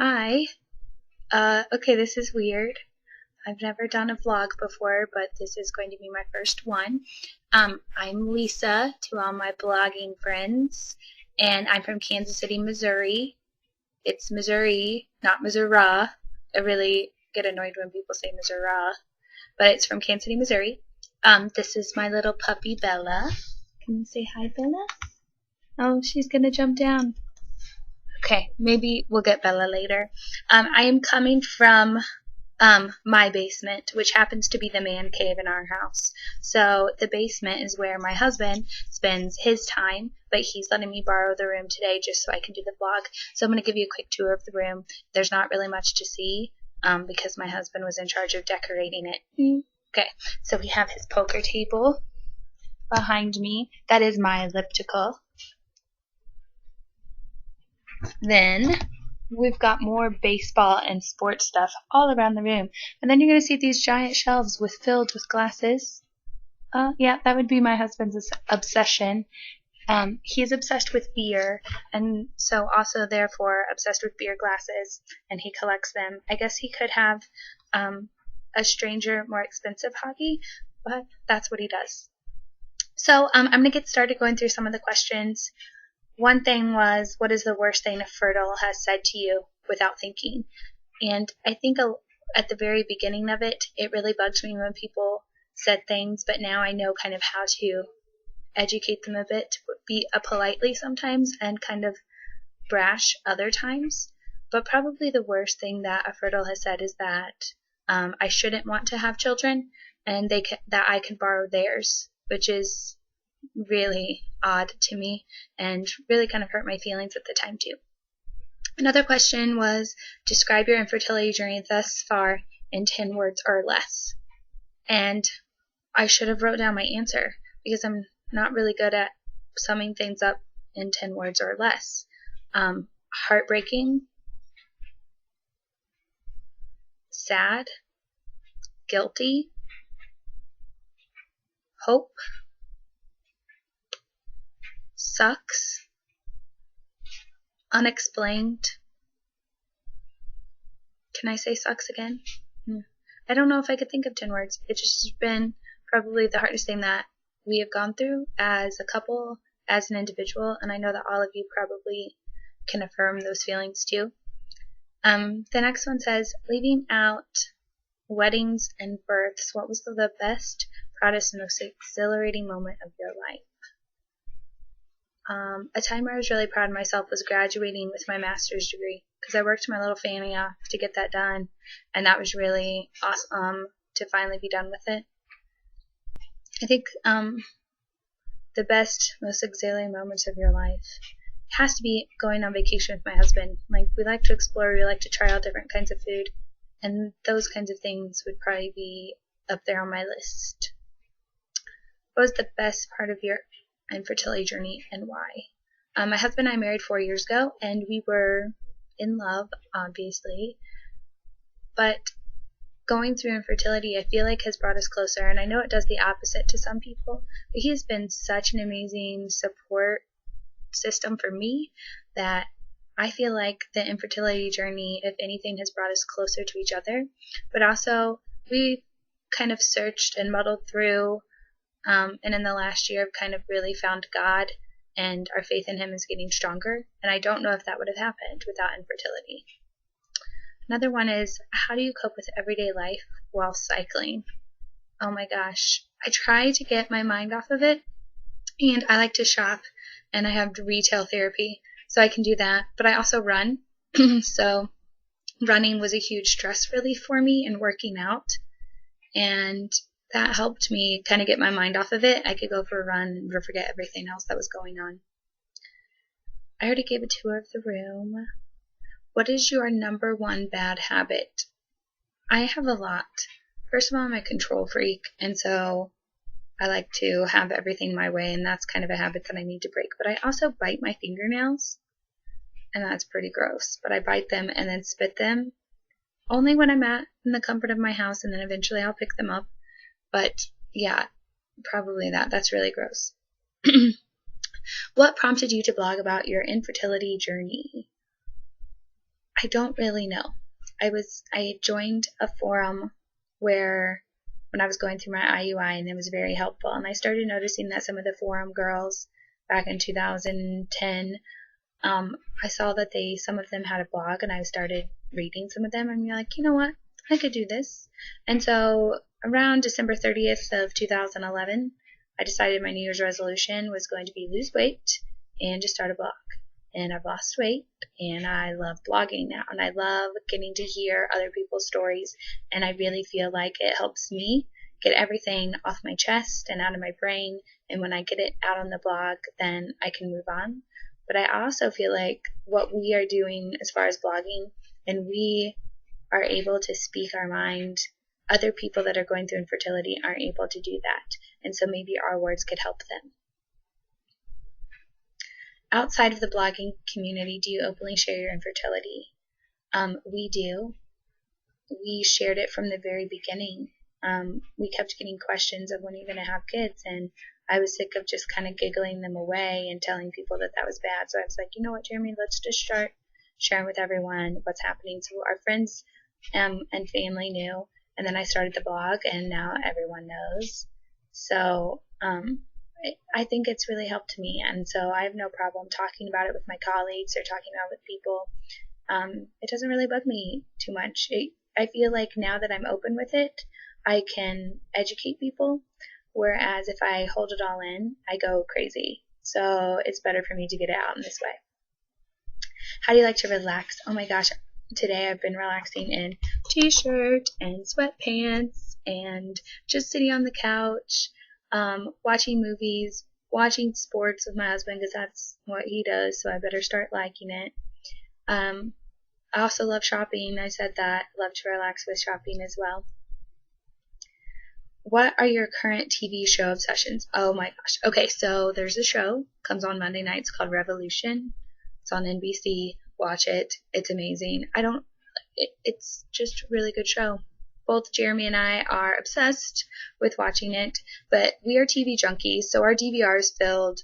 Hi. Okay, this is weird. I've never done a vlog before, but this is going to be my first one. I'm Lisa to all my blogging friends, and I'm from Kansas City, Missouri. It's Missouri, not Missouri. I really get annoyed when people say Missouri, but it's from Kansas City, Missouri. This is my little puppy, Bella. Can you say hi, Bella? Oh, she's gonna jump down. Okay, maybe we'll get Bella later. I am coming from my basement, which happens to be the man cave in our house. So the basement is where my husband spends his time, but he's letting me borrow the room today just so I can do the vlog. So I'm going to give you a quick tour of the room. There's not really much to see because my husband was in charge of decorating it. Okay, so we have his poker table behind me. That is my elliptical. Then we've got more baseball and sports stuff all around the room. And then you're going to see these giant shelves filled with glasses. Yeah, that would be my husband's obsession. He's obsessed with beer, and so also therefore obsessed with beer glasses, and he collects them. I guess he could have a stranger, more expensive hobby, but that's what he does. So I'm going to get started going through some of the questions. One thing was, what is the worst thing a fertile has said to you without thinking? And I think at the very beginning of it, it really bugs me when people said things, but now I know kind of how to educate them a bit, be politely sometimes and kind of brash other times. But probably the worst thing that a fertile has said is that I shouldn't want to have children and that I can borrow theirs, which is really odd to me and really kind of hurt my feelings at the time too. Another question was, describe your infertility journey thus far in 10 words or less. And I should have wrote down my answer because I'm not really good at summing things up in 10 words or less. Heartbreaking, sad, guilty, hope, sucks, unexplained. Can I say sucks again? I don't know if I could think of 10 words. It's just been probably the hardest thing that we have gone through as a couple, as an individual, and I know that all of you probably can affirm those feelings too. The next one says, leaving out weddings and births, what was the best, proudest, and most exhilarating moment of your life? A time where I was really proud of myself was graduating with my master's degree because I worked my little fanny off to get that done, and that was really awesome to finally be done with it. I think the best, most exhilarating moments of your life has to be going on vacation with my husband. Like, we like to explore, we like to try out different kinds of food, and those kinds of things would probably be up there on my list. What was the best part of your infertility journey and why? My husband and I married 4 years ago, and we were in love, obviously, but going through infertility I feel like has brought us closer, and I know it does the opposite to some people, but he's been such an amazing support system for me that I feel like the infertility journey, if anything, has brought us closer to each other. But also we kind of searched and muddled through, and in the last year I've kind of really found God, and our faith in him is getting stronger, and I don't know if that would have happened without infertility. Another one is, how do you cope with everyday life while cycling? Oh my gosh, I try to get my mind off of it, and I like to shop, and I have retail therapy, so I can do that, but I also run. So running was a huge stress relief for me and working out, and that helped me kind of get my mind off of it. I could go for a run and forget everything else that was going on. I already gave a tour of the room. What is your number one bad habit? I have a lot. First of all, I'm a control freak, and so I like to have everything my way, and that's kind of a habit that I need to break. But I also bite my fingernails, and that's pretty gross. But I bite them and then spit them, only when I'm in the comfort of my house, and then eventually I'll pick them up. But yeah, probably that's really gross. What prompted you to blog about your infertility journey? I I don't really know. I had joined a forum where when I was going through my IUI, and it was very helpful, and I started noticing that some of the forum girls back in 2010, I saw that some of them had a blog, and I started reading some of them, and you're like, you know what, I could do this. And so around December 30th of 2011, I decided my New Year's resolution was going to be lose weight and to start a blog. And I've lost weight, and I love blogging now, and I love getting to hear other people's stories, and I really feel like it helps me get everything off my chest and out of my brain, and when I get it out on the blog, then I can move on. But I also feel like what we are doing as far as blogging, and we are able to speak our mind, other people that are going through infertility aren't able to do that, and so maybe our words could help them. Outside of the blogging community, do you openly share your infertility? We do. We shared it from the very beginning. We kept getting questions of when you're going to have kids, and I was sick of just kind of giggling them away and telling people that was bad. So I was like, you know what, Jeremy, let's just start sharing with everyone what's happening. So our friends and family knew, and then I started the blog, and now everyone knows. So I think it's really helped me, and so I have no problem talking about it with my colleagues or talking about it with people. It doesn't really bug me too much. I feel like now that I'm open with it, I can educate people, whereas if I hold it all in, I go crazy. So it's better for me to get it out in this way. How do you like to relax? Oh my gosh, today I've been relaxing in t-shirt and sweatpants and just sitting on the couch. Watching movies, watching sports with my husband because that's what he does, so I better start liking it. I also love shopping. I said that. Love to relax with shopping as well. What are your current TV show obsessions? Oh my gosh. Okay, so there's a show, comes on Monday nights, called Revolution. It's on NBC. Watch it. It's amazing. It's just a really good show. Both Jeremy and I are obsessed with watching it, but we are TV junkies, so our DVR is filled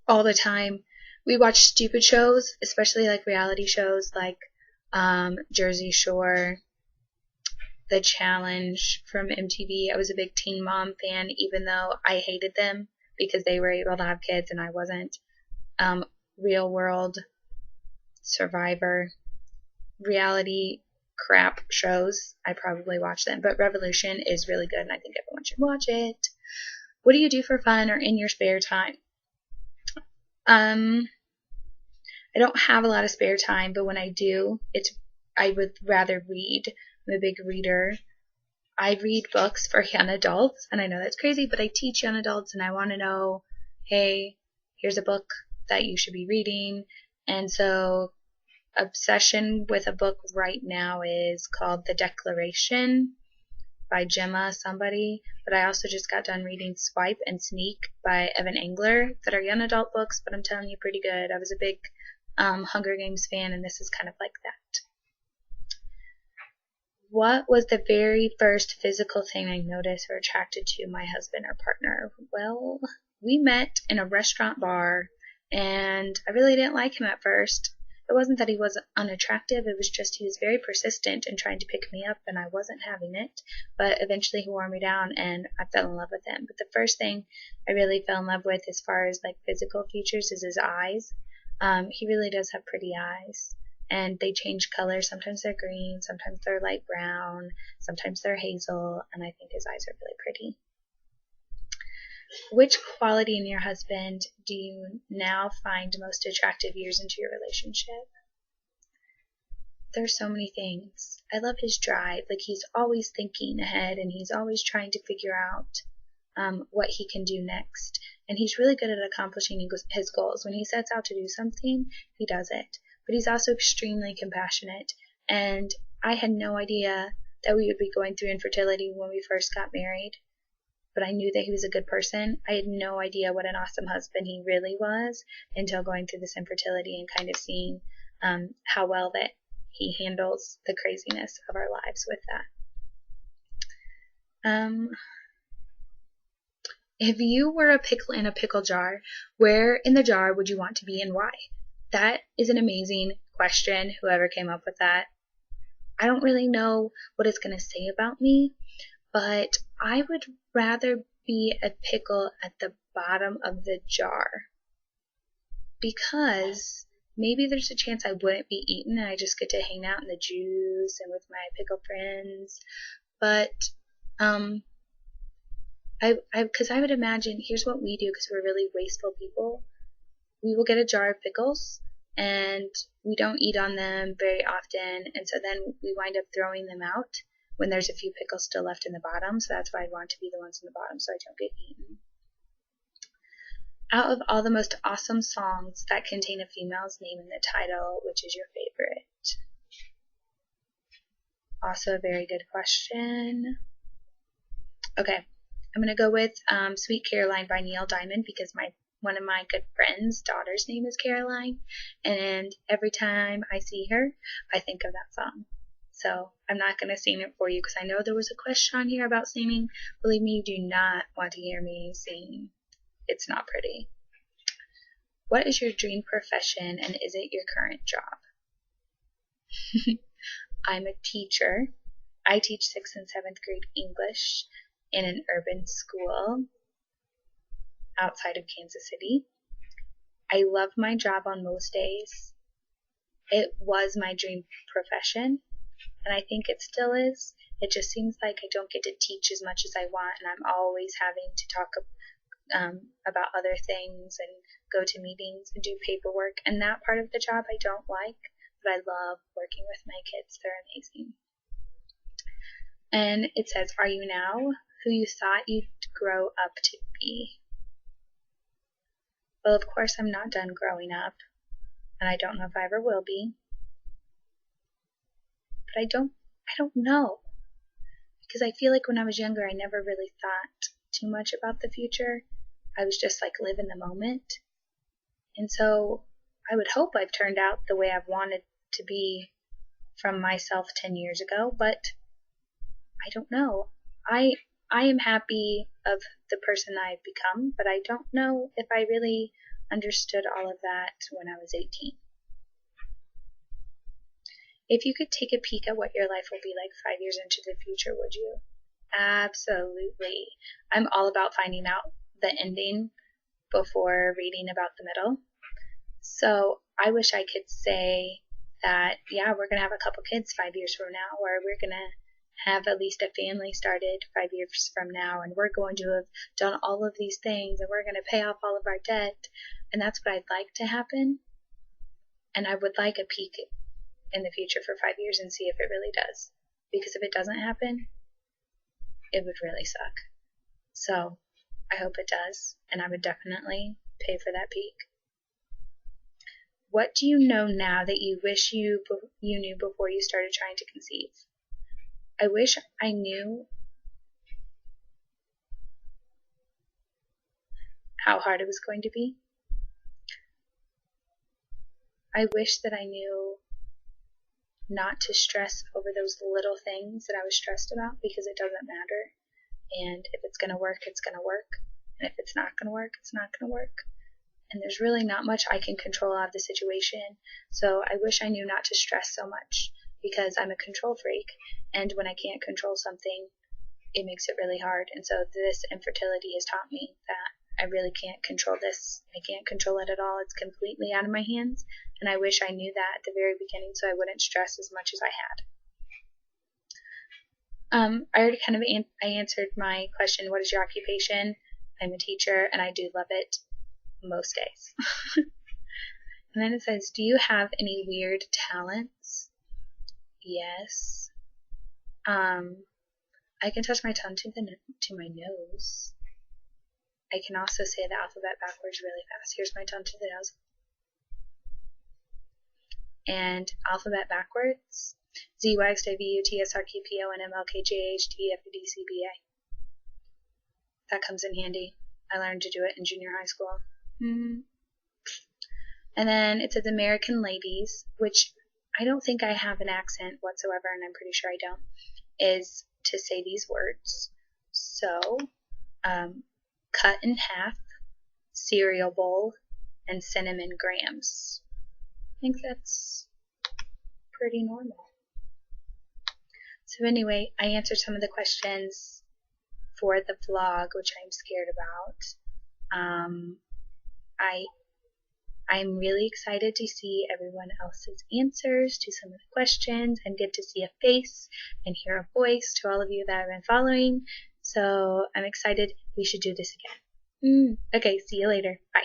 all the time. We watch stupid shows, especially like reality shows like Jersey Shore, The Challenge from MTV. I was a big Teen Mom fan, even though I hated them because they were able to have kids and I wasn't. Real World, Survivor, reality crap shows, I probably watch them, but Revolution is really good and I think everyone should watch it. What do you do for fun or in your spare time? I don't have a lot of spare time, but when I do, I would rather read. I'm a big reader. I read books for young adults, and I know that's crazy, but I teach young adults and I want to know, hey, here's a book that you should be reading. And so obsession with a book right now is called The Declaration by Gemma somebody, but I also just got done reading Swipe and Sneak by Evan Engler that are young adult books, but I'm telling you, pretty good. I was a big Hunger Games fan, and this is kind of like that. What was the very first physical thing I noticed or attracted to my husband or partner? Well, we met in a restaurant bar, and I really didn't like him at first. It wasn't that he was unattractive, it was just he was very persistent in trying to pick me up, and I wasn't having it. But eventually he wore me down, and I fell in love with him. But the first thing I really fell in love with as far as like physical features is his eyes. He really does have pretty eyes, and they change color. Sometimes they're green, sometimes they're light brown, sometimes they're hazel, and I think his eyes are really pretty. Which quality in your husband do you now find most attractive years into your relationship? There's so many things. I love his drive. Like, he's always thinking ahead, and he's always trying to figure out what he can do next. And he's really good at accomplishing his goals. When he sets out to do something, he does it. But he's also extremely compassionate. And I had no idea that we would be going through infertility when we first got married. But I knew that he was a good person. I had no idea what an awesome husband he really was until going through this infertility and kind of seeing how well that he handles the craziness of our lives with that. If you were a pickle in a pickle jar, where in the jar would you want to be and why? That is an amazing question, whoever came up with that. I don't really know what it's going to say about me, but I would rather be a pickle at the bottom of the jar, because maybe there's a chance I wouldn't be eaten and I just get to hang out in the juice and with my pickle friends. But because I would imagine, here's what we do, because we're really wasteful people. We will get a jar of pickles and we don't eat on them very often, and so then we wind up throwing them out when there's a few pickles still left in the bottom. So that's why I'd want to be the ones in the bottom so I don't get eaten. Out of all the most awesome songs that contain a female's name in the title, which is your favorite? Also a very good question. Okay, I'm going to go with Sweet Caroline by Neil Diamond, because one of my good friends' daughter's name is Caroline, and every time I see her, I think of that song. So I'm not going to sing it for you, because I know there was a question on here about singing. Believe me, you do not want to hear me sing. It's not pretty. What is your dream profession, and is it your current job? I'm a teacher. I teach 6th and 7th grade English in an urban school outside of Kansas City. I love my job on most days. It was my dream profession, and I think it still is. It just seems like I don't get to teach as much as I want, and I'm always having to talk about other things and go to meetings and do paperwork, and that part of the job I don't like, but I love working with my kids. They're amazing. And it says, are you now who you thought you'd grow up to be? Well, of course I'm not done growing up, and I don't know if I ever will be. But I don't know, because I feel like when I was younger I never really thought too much about the future. I was just like, live in the moment. And so I would hope I've turned out the way I've wanted to be from myself 10 years ago, but I don't know. I am happy of the person I've become, but I don't know if I really understood all of that when I was 18. If you could take a peek at what your life will be like 5 years into the future, would you? Absolutely. I'm all about finding out the ending before reading about the middle. So I wish I could say that, yeah, we're going to have a couple kids 5 years from now, or we're going to have at least a family started 5 years from now, and we're going to have done all of these things, and we're going to pay off all of our debt. And that's what I'd like to happen. And I would like a peek in the future for 5 years and see if it really does. Because if it doesn't happen, it would really suck. So I hope it does, and I would definitely pay for that peek. What do you know now that you wish you knew before you started trying to conceive? I wish I knew how hard it was going to be. I wish that I knew not to stress over those little things that I was stressed about, because it doesn't matter. And if it's going to work, it's going to work. And if it's not going to work, it's not going to work. And there's really not much I can control out of the situation. So I wish I knew not to stress so much, because I'm a control freak. And when I can't control something, it makes it really hard. And so this infertility has taught me that I really can't control this. I can't control it at all. It's completely out of my hands. And I wish I knew that at the very beginning so I wouldn't stress as much as I had. I already kind of I answered my question, what is your occupation? I'm a teacher, and I do love it most days. And then it says, do you have any weird talents? Yes. I can touch my tongue to my nose. I can also say the alphabet backwards really fast. Here's my tongue to the nose. And alphabet backwards. Z, Y, X, W, U, T, S, R, Q, P, O, N, M, L, K, J, H, T, F, D, C, B, A. That comes in handy. I learned to do it in junior high school. And then it says American Ladies, which I don't think I have an accent whatsoever, and I'm pretty sure I don't, is to say these words. So, cut in half, cereal bowl, and cinnamon grams. I think that's pretty normal. So anyway, I answered some of the questions for the vlog, which I'm scared about. I'm really excited to see everyone else's answers to some of the questions and get to see a face and hear a voice to all of you that I've been following. So I'm excited. We should do this again. Okay, see you later. Bye.